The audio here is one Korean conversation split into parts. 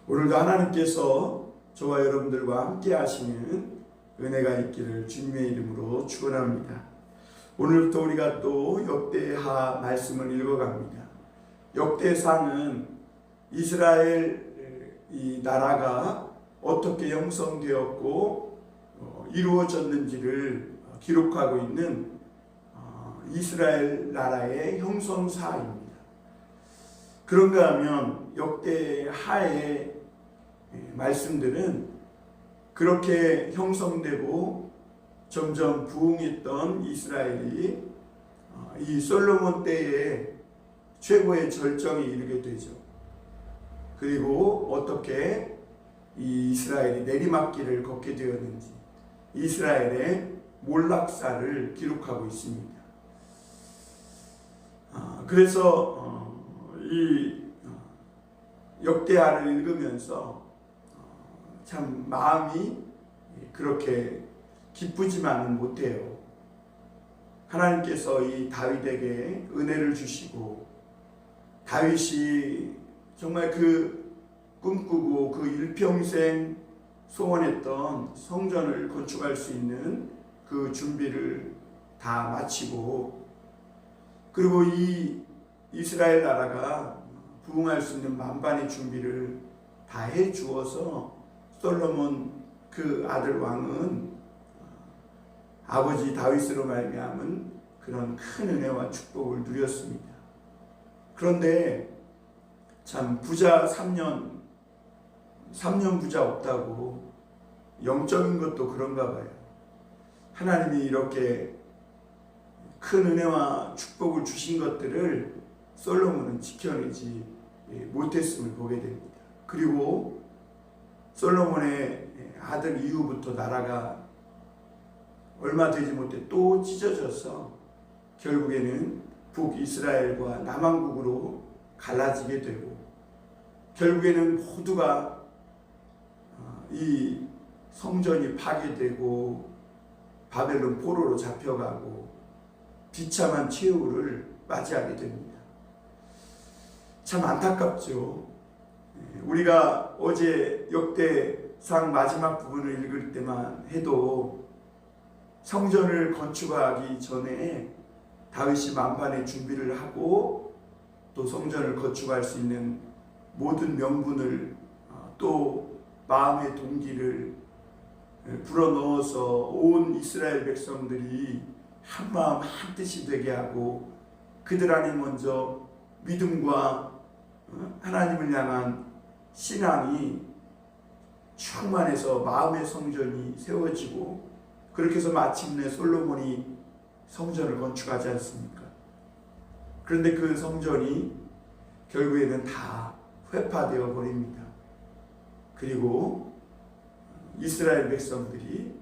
오늘도 하나님께서 저와 여러분들과 함께 하시는 은혜가 있기를 주님의 이름으로 축원합니다. 오늘부터 우리가 또 역대하 말씀을 읽어갑니다. 역대상은 이스라엘 이 나라가 어떻게 형성되었고 이루어졌는지를 기록하고 있는 이스라엘 나라의 형성사입니다. 그런가 하면 역대하의 말씀들은 그렇게 형성되고 점점 부흥했던 이스라엘이 이 솔로몬 때에 최고의 절정에 이르게 되죠. 그리고 어떻게 이 이스라엘이 내리막길을 걷게 되었는지 이스라엘의 몰락사를 기록하고 있습니다. 그래서 이 역대하를 읽으면서 참 마음이 그렇게 기쁘지만은 못해요. 하나님께서 이 다윗에게 은혜를 주시고 다윗이 정말 그 꿈꾸고 그 일평생 소원했던 성전을 건축할 수 있는 그 준비를 다 마치고, 그리고 이 이스라엘 나라가 부흥할 수 있는 만반의 준비를 다 해 주어서 솔로몬 그 아들 왕은 아버지 다윗으로 말미암은 그런 큰 은혜와 축복을 누렸습니다. 그런데 참 부자 3년 부자 없다고, 영적인 것도 그런가 봐요. 하나님이 이렇게 큰 은혜와 축복을 주신 것들을 솔로몬은 지켜내지 못했음을 보게 됩니다. 그리고 솔로몬의 아들 이후부터 나라가 얼마 되지 못해 또 찢어져서 결국에는 북이스라엘과 남왕국으로 갈라지게 되고, 결국에는 모두가 이 성전이 파괴되고 바벨론 포로로 잡혀가고 비참한 최후를 맞이하게 됩니다. 참 안타깝죠. 우리가 어제 역대상 마지막 부분을 읽을 때만 해도 성전을 건축하기 전에 다윗이 만반의 준비를 하고 또 성전을 건축할 수 있는 모든 명분을 또 마음의 동기를 불어넣어서 온 이스라엘 백성들이 한마음 한뜻이 되게 하고 그들 안에 먼저 믿음과 하나님을 향한 신앙이 충만해서 마음의 성전이 세워지고, 그렇게 해서 마침내 솔로몬이 성전을 건축하지 않습니까? 그런데 그 성전이 결국에는 다 회파되어 버립니다. 그리고 이스라엘 백성들이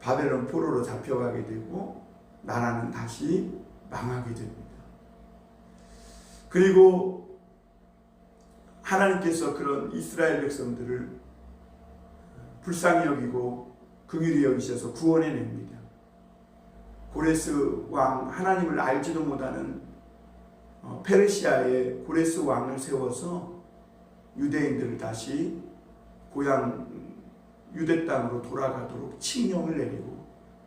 바벨론 포로로 잡혀가게 되고 나라는 다시 망하게 됩니다. 그리고 하나님께서 그런 이스라엘 백성들을 불쌍히 여기고 긍휼히 여기셔서 구원해냅니다. 고레스 왕, 하나님을 알지도 못하는 페르시아의 고레스 왕을 세워서 유대인들을 다시 고향 유대 땅으로 돌아가도록 칙령을 내리고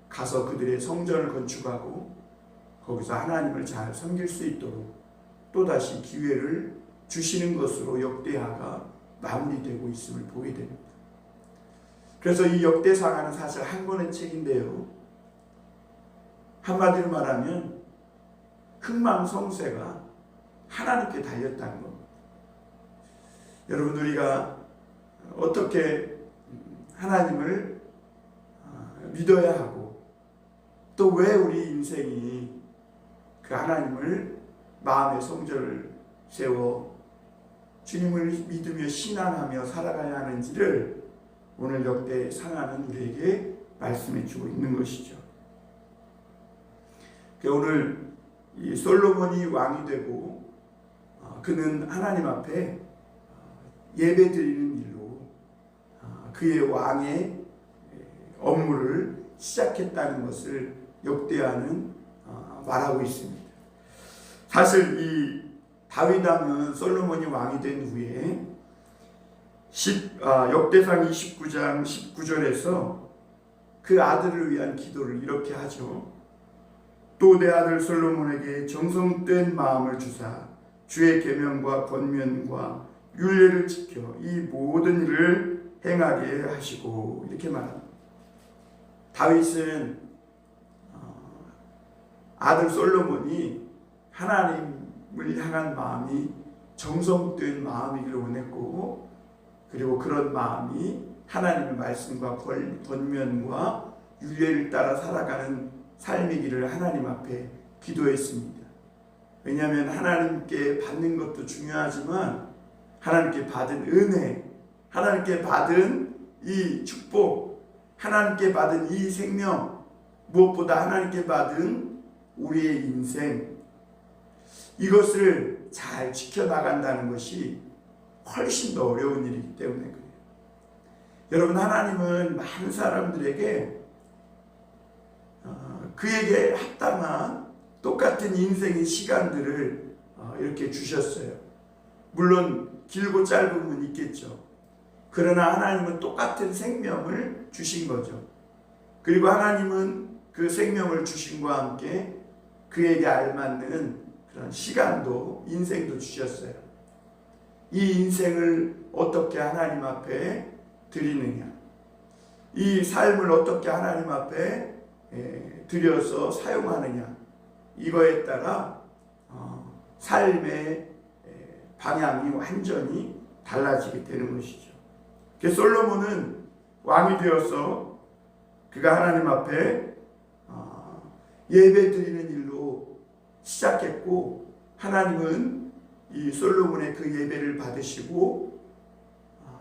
가서 그들의 성전을 건축하고 거기서 하나님을 잘 섬길 수 있도록 또다시 기회를 주시는 것으로 역대하가 마무리되고 있음을 보게 됩니다. 그래서 이 역대상하는 사실 한 권의 책인데요, 한마디로 말하면 흥망성쇠가 하나님께 달렸다는 겁니다. 여러분, 우리가 어떻게 하나님을 믿어야 하고 또 왜 우리 인생이 그 하나님을 마음의 성전을 세워 주님을 믿으며 신앙하며 살아가야 하는지를 오늘 역대상하는 우리에게 말씀해 주고 있는 것이죠. 오늘 이 솔로몬이 왕이 되고 그는 하나님 앞에 예배 드리는 일로 그의 왕의 업무를 시작했다는 것을 역대하는 말하고 있습니다. 사실 이 다윗 왕은 솔로몬이 왕이 된 후에 역대상 29장 19절에서 그 아들을 위한 기도를 이렇게 하죠. 또 내 아들 솔로몬에게 정성된 마음을 주사 주의 계명과 권면과 율례를 지켜 이 모든 일을 행하게 하시고, 이렇게 말합니다. 다윗은 아들 솔로몬이 하나님을 향한 마음이 정성된 마음이기를 원했고, 그리고 그런 마음이 하나님의 말씀과 권면과 율례를 따라 살아가는 삶이기를 하나님 앞에 기도했습니다. 왜냐하면 하나님께 받는 것도 중요하지만 하나님께 받은 은혜, 하나님께 받은 이 축복, 하나님께 받은 이 생명, 무엇보다 하나님께 받은 우리의 인생, 이것을 잘 지켜나간다는 것이 훨씬 더 어려운 일이기 때문에 그래요. 여러분, 하나님은 많은 사람들에게 그에게 합당한 똑같은 인생의 시간들을 이렇게 주셨어요. 물론 길고 짧음은 있겠죠. 그러나 하나님은 똑같은 생명을 주신 거죠. 그리고 하나님은 그 생명을 주심과 함께 그에게 알맞는 그런 시간도, 인생도 주셨어요. 이 인생을 어떻게 하나님 앞에 드리느냐, 이 삶을 어떻게 하나님 앞에 드려서 사용하느냐, 이거에 따라 삶의 방향이 완전히 달라지게 되는 것이죠. 그래서 솔로몬은 왕이 되어서 그가 하나님 앞에 예배 드리는 일로 시작했고, 하나님은 이 솔로몬의 그 예배를 받으시고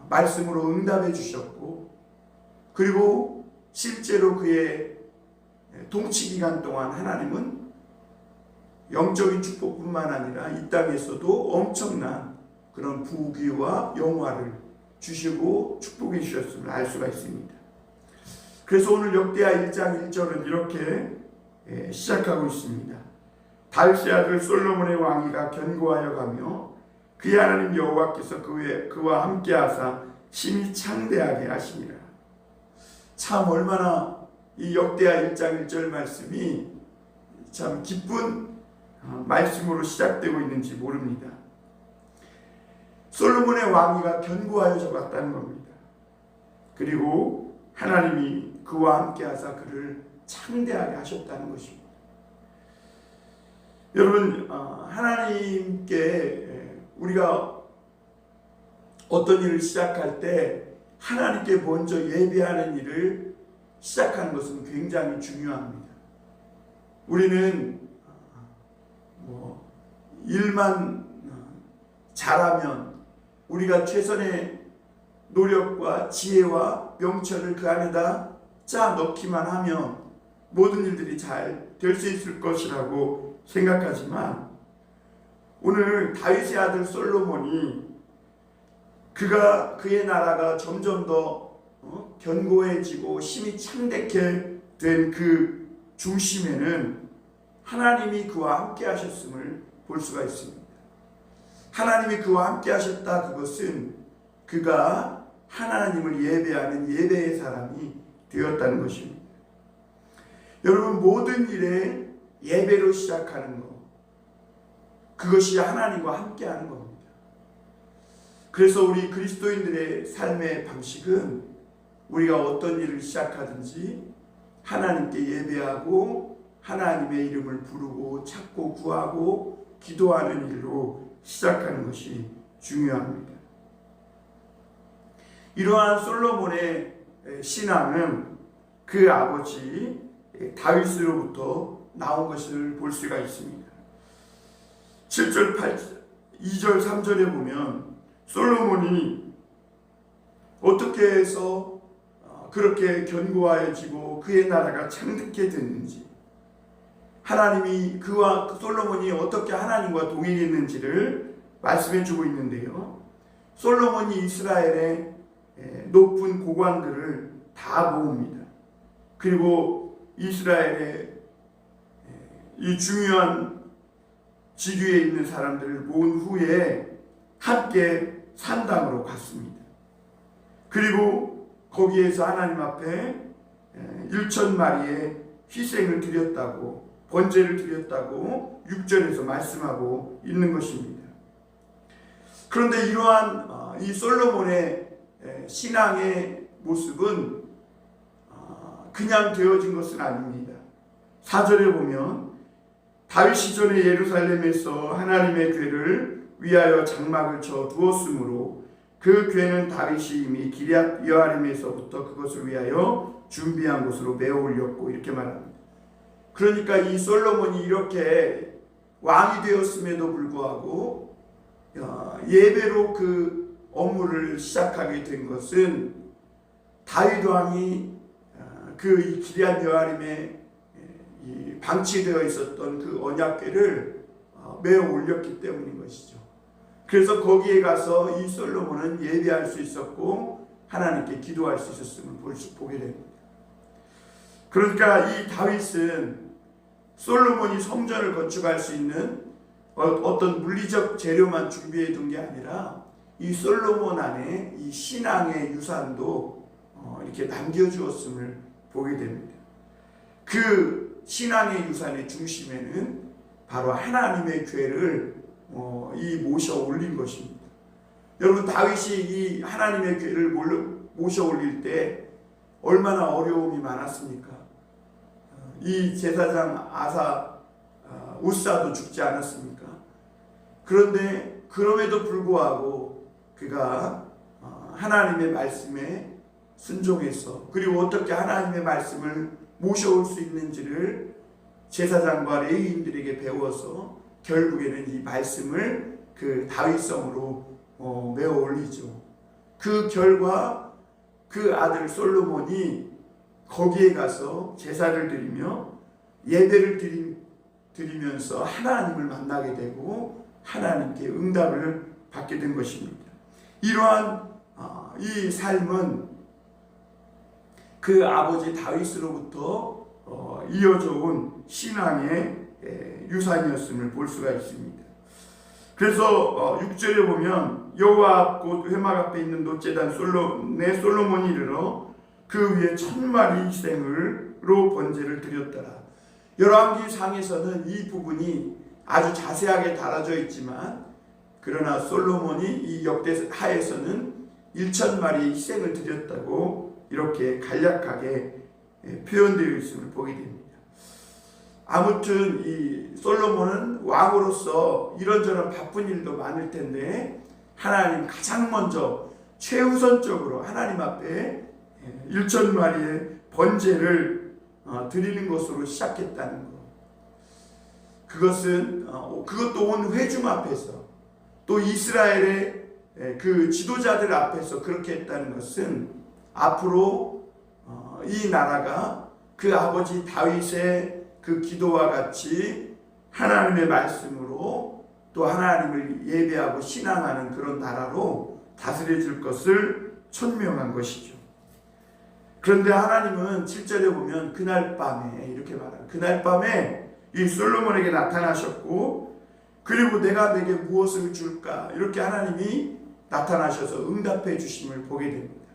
말씀으로 응답해 주셨고, 그리고 실제로 그의 통치 기간 동안 하나님은 영적인 축복뿐만 아니라 이 땅에서도 엄청난 그런 부귀와 영화를 주시고 축복해 주셨음을 알 수가 있습니다. 그래서 오늘 역대하 1장 1절은 이렇게 시작하고 있습니다. 다윗의 아들 솔로몬의 왕위가 견고하여 가며 그의 하나님 여호와께서 그와 함께하사 심히 창대하게 하시니라. 참 얼마나 이 역대하 1장 1절 말씀이 참 기쁜 말씀으로 시작되고 있는지 모릅니다. 솔로몬의 왕위가 견고하여져 갔다는 겁니다. 그리고 하나님이 그와 함께하사 그를 창대하게 하셨다는 것입니다. 여러분, 하나님께 우리가 어떤 일을 시작할 때 하나님께 먼저 예배하는 일을 시작하는 것은 굉장히 중요합니다. 우리는 일만 잘하면, 우리가 최선의 노력과 지혜와 명철을 그 안에다 짜 넣기만 하면 모든 일들이 잘 될 수 있을 것이라고 생각하지만, 오늘 다윗의 아들 솔로몬이 그의 나라가 점점 더 견고해지고 힘이 창대케 된 그 중심에는 하나님이 그와 함께 하셨음을 볼 수가 있습니다. 하나님이 그와 함께 하셨다, 그것은 그가 하나님을 예배하는 예배의 사람이 되었다는 것입니다. 여러분, 모든 일에 예배로 시작하는 것, 그것이 하나님과 함께 하는 겁니다. 그래서 우리 그리스도인들의 삶의 방식은 우리가 어떤 일을 시작하든지 하나님께 예배하고 하나님의 이름을 부르고 찾고 구하고 기도하는 일로 시작하는 것이 중요합니다. 이러한 솔로몬의 신앙은 그 아버지 다윗으로부터 나온 것을 볼 수가 있습니다. 7절, 2절, 3절에 보면 솔로몬이 어떻게 해서 그렇게 견고하여지고 그의 나라가 창득해 됐는지, 하나님이 솔로몬이 어떻게 하나님과 동행했는지를 말씀해 주고 있는데요. 솔로몬이 이스라엘의 높은 고관들을 다 모읍니다. 그리고 이스라엘의 이 중요한 지류에 있는 사람들을 모은 후에 함께 산당으로 갔습니다. 그리고 거기에서 하나님 앞에 1,000마리의 희생을 드렸다고, 번제를 드렸다고 6절에서 말씀하고 있는 것입니다. 그런데 이러한 이 솔로몬의 신앙의 모습은 그냥 되어진 것은 아닙니다. 4절에 보면 다윗이 전에 예루살렘에서 하나님의 궤를 위하여 장막을 쳐 두었으므로 그 궤는 다윗이 이미 기럇 여아림에서부터 그것을 위하여 준비한 곳으로 메어 올렸고, 이렇게 말합니다. 그러니까 이 솔로몬이 이렇게 왕이 되었음에도 불구하고 예배로 그 업무를 시작하게 된 것은 다윗 왕이 그 기럇 여아림에 방치되어 있었던 그 언약궤를 메어 올렸기 때문인 것이죠. 그래서 거기에 가서 이 솔로몬은 예배할 수 있었고 하나님께 기도할 수 있었음을 보게 됩니다. 그러니까 이 다윗은 솔로몬이 성전을 건축할 수 있는 어떤 물리적 재료만 준비해 둔 게 아니라 이 솔로몬 안에 이 신앙의 유산도 이렇게 남겨주었음을 보게 됩니다. 그 신앙의 유산의 중심에는 바로 하나님의 궤를 모셔 올린 것입니다. 여러분, 다윗이 이 하나님의 궤를 모셔 올릴 때 얼마나 어려움이 많았습니까? 이 제사장 우사도 죽지 않았습니까? 그런데 그럼에도 불구하고 그가 하나님의 말씀에 순종해서, 그리고 어떻게 하나님의 말씀을 모셔올 수 있는지를 제사장과 레위인들에게 배워서 결국에는 이 말씀을 그 다윗성으로 메어 올리죠. 그 결과 그 아들 솔로몬이 거기에 가서 제사를 드리며 예배를 드리면서 하나님을 만나게 되고 하나님께 응답을 받게 된 것입니다. 이러한 이 삶은 그 아버지 다윗으로부터 이어져 온 신앙의 유산이었음을 볼 수가 있습니다. 그래서 6절에 보면 여호와 앞 곧 회막 앞에 있는 놋제단 솔로몬이 이르러 그 위에 1,000마리 희생으로 번제를 드렸더라. 열왕기상에서는 이 부분이 아주 자세하게 달아져 있지만, 그러나 솔로몬이 이 역대하에서는 1,000마리 희생을 드렸다고 이렇게 간략하게 표현되어 있음을 보게 됩니다. 아무튼 이 솔로몬은 왕으로서 이런저런 바쁜 일도 많을 텐데 하나님 가장 먼저 최우선적으로 하나님 앞에 1,000마리의 번제를 드리는 것으로 시작했다는 것. 그것도 온 회중 앞에서, 또 이스라엘의 그 지도자들 앞에서 그렇게 했다는 것은 앞으로 이 나라가 그 아버지 다윗의 그 기도와 같이 하나님의 말씀으로 또 하나님을 예배하고 신앙하는 그런 나라로 다스려질 것을 천명한 것이죠. 그런데 하나님은 7절에 보면 그날 밤에 이렇게 말합니다. 그날 밤에 이 솔로몬에게 나타나셨고, 그리고 내가 내게 무엇을 줄까? 이렇게 하나님이 나타나셔서 응답해 주심을 보게 됩니다.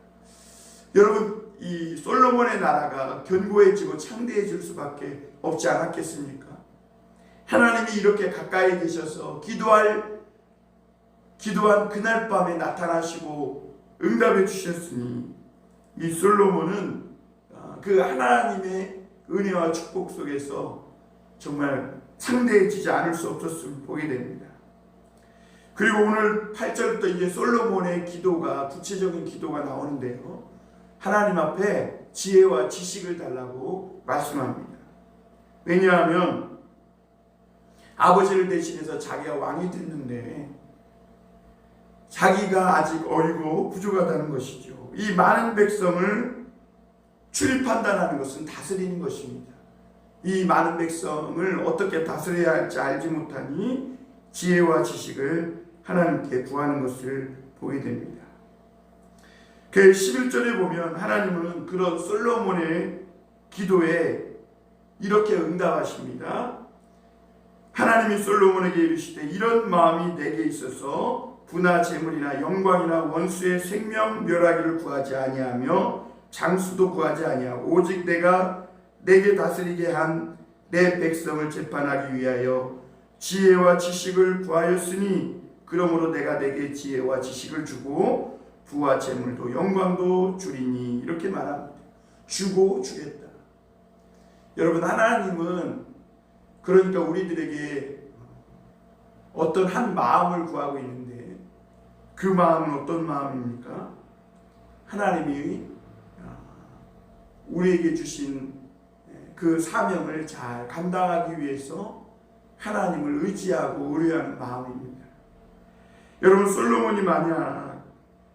여러분, 이 솔로몬의 나라가 견고해지고 창대해질 수밖에 없지 않았겠습니까? 하나님이 이렇게 가까이 계셔서 기도한 그날 밤에 나타나시고 응답해 주셨으니 이 솔로몬은 그 하나님의 은혜와 축복 속에서 정말 창대해지지 않을 수 없었음을 보게 됩니다. 그리고 오늘 8절부터 이제 솔로몬의 기도가, 구체적인 기도가 나오는데요, 하나님 앞에 지혜와 지식을 달라고 말씀합니다. 왜냐하면 아버지를 대신해서 자기가 왕이 됐는데 자기가 아직 어리고 부족하다는 것이죠. 이 많은 백성을 출입판단하는 것은 다스리는 것입니다. 이 많은 백성을 어떻게 다스려야 할지 알지 못하니 지혜와 지식을 하나님께 구하는 것을 보게 됩니다. 그 11절에 보면 하나님은 그런 솔로몬의 기도에 이렇게 응답하십니다. 하나님이 솔로몬에게 이르시되 이런 마음이 내게 있어서 부나 재물이나 영광이나 원수의 생명 멸하기를 구하지 아니하며 장수도 구하지 아니하고 오직 내가 내게 다스리게 한 내 백성을 재판하기 위하여 지혜와 지식을 구하였으니 그러므로 내가 내게 지혜와 지식을 주고 부와 재물도 영광도 주리니 이렇게 말합니다. 주고 주겠다. 여러분, 하나님은 그러니까 우리들에게 어떤 한 마음을 구하고 있는데 그 마음은 어떤 마음입니까? 하나님이 우리에게 주신 그 사명을 잘 감당하기 위해서 하나님을 의지하고 의뢰하는 마음입니다. 여러분, 솔로몬이 만약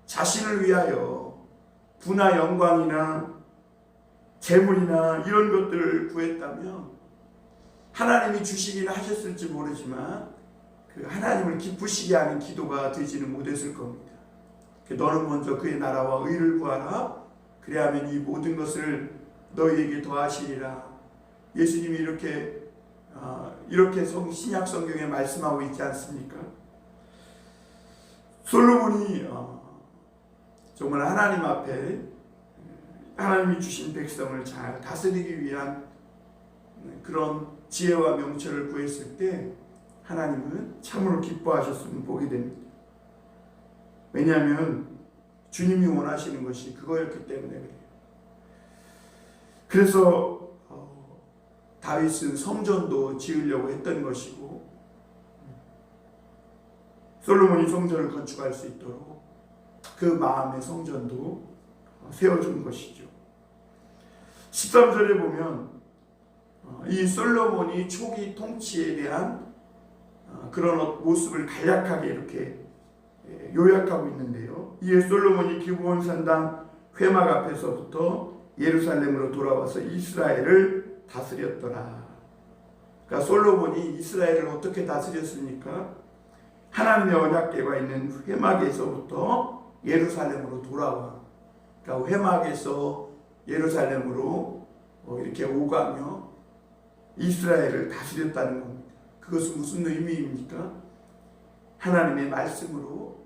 자신을 위하여 부나 영광이나 재물이나 이런 것들을 구했다면 하나님이 주시기는 하셨을지 모르지만 그 하나님을 기쁘시게 하는 기도가 되지는 못했을 겁니다. 너는 먼저 그의 나라와 의를 구하라. 그래야면 이 모든 것을 너희에게 더하시리라. 예수님이 이렇게 신약 성경에 말씀하고 있지 않습니까? 솔로몬이 정말 하나님 앞에 하나님이 주신 백성을 잘 다스리기 위한 그런 지혜와 명철을 구했을 때 하나님은 참으로 기뻐하셨음을 보게 됩니다. 왜냐하면 주님이 원하시는 것이 그거였기 때문에 그래요. 그래서 다윗은 성전도 지으려고 했던 것이고 솔로몬이 성전을 건축할 수 있도록 그 마음의 성전도 세워준 것이죠. 13절에 보면 이 솔로몬이 초기 통치에 대한 그런 모습을 간략하게 이렇게 요약하고 있는데요. 이에 솔로몬이 기브온 산당 회막 앞에서부터 예루살렘으로 돌아와서 이스라엘을 다스렸더라. 그러니까 솔로몬이 이스라엘을 어떻게 다스렸습니까? 하나님의 언약궤가 있는 회막에서부터 예루살렘으로 돌아와. 그러니까 회막에서 예루살렘으로 이렇게 오가며 이스라엘을 다스렸다는 겁니다. 그것은 무슨 의미입니까? 하나님의 말씀으로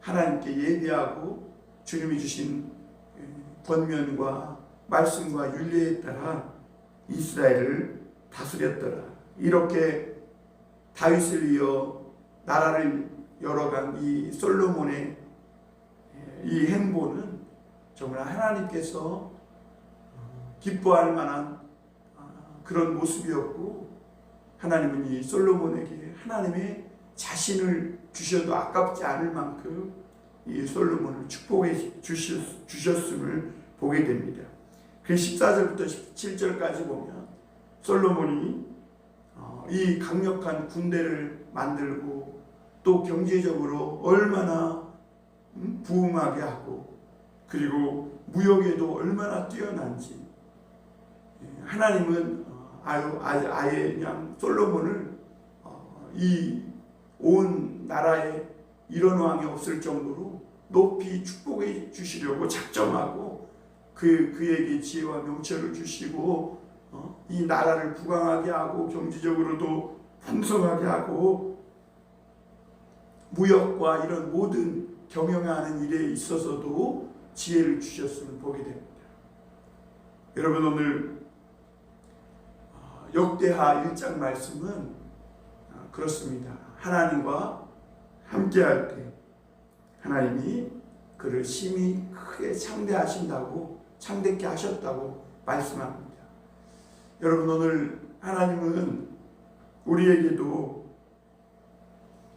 하나님께 예배하고 주님이 주신 권면과 말씀과 윤례에 따라 이스라엘을 다스렸더라. 이렇게 다윗을 이어 나라를 열어간 이 솔로몬의 이 행보는 정말 하나님께서 기뻐할 만한 그런 모습이었고, 하나님은 이 솔로몬에게 하나님의 자신을 주셔도 아깝지 않을 만큼 이 솔로몬을 축복해 주셨음을 보게 됩니다. 그 14절부터 17절까지 보면 솔로몬이 이 강력한 군대를 만들고 또 경제적으로 얼마나 부흥하게 하고 그리고 무역에도 얼마나 뛰어난지, 하나님은 아예 그냥 솔로몬을 이 온 나라에 이런 왕이 없을 정도로 높이 축복해 주시려고 작정하고 그에게 지혜와 명철을 주시고 이 나라를 부강하게 하고 경제적으로도 풍성하게 하고 무역과 이런 모든 경영하는 일에 있어서도 지혜를 주셨음을 보게 됩니다. 여러분, 오늘 역대하 1장 말씀은 그렇습니다. 하나님과 함께할 때 하나님이 그를 심히 크게 창대케 하셨다고 말씀합니다. 여러분, 오늘 하나님은 우리에게도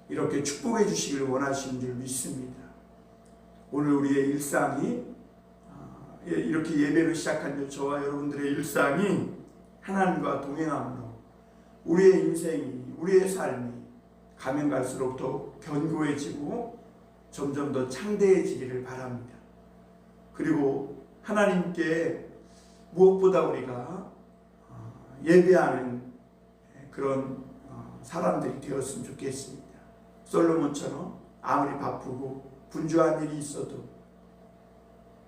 이렇게 축복해 주시길 원하시는 줄 믿습니다. 오늘 우리의 일상이 이렇게 예배를 시작한 저와 여러분들의 일상이 하나님과 동행함으로 우리의 인생이, 우리의 삶이 가면 갈수록 더 견고해지고 점점 더 창대해지기를 바랍니다. 그리고 하나님께 무엇보다 우리가 예배하는 그런 사람들이 되었으면 좋겠습니다. 솔로몬처럼 아무리 바쁘고 분주한 일이 있어도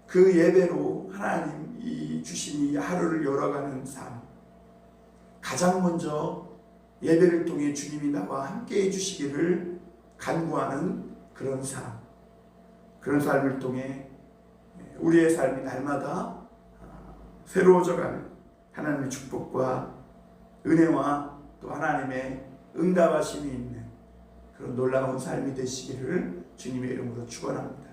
그 예배로 하나님이 주신 이 하루를 열어가는 삶, 가장 먼저 예배를 통해 주님이 나와 함께 해주시기를 간구하는 그런 삶, 그런 삶을 통해 우리의 삶이 날마다 새로워져가는 하나님의 축복과 은혜와 또 하나님의 응답하심이 있는 그런 놀라운 삶이 되시기를 주님의 이름으로 축원합니다.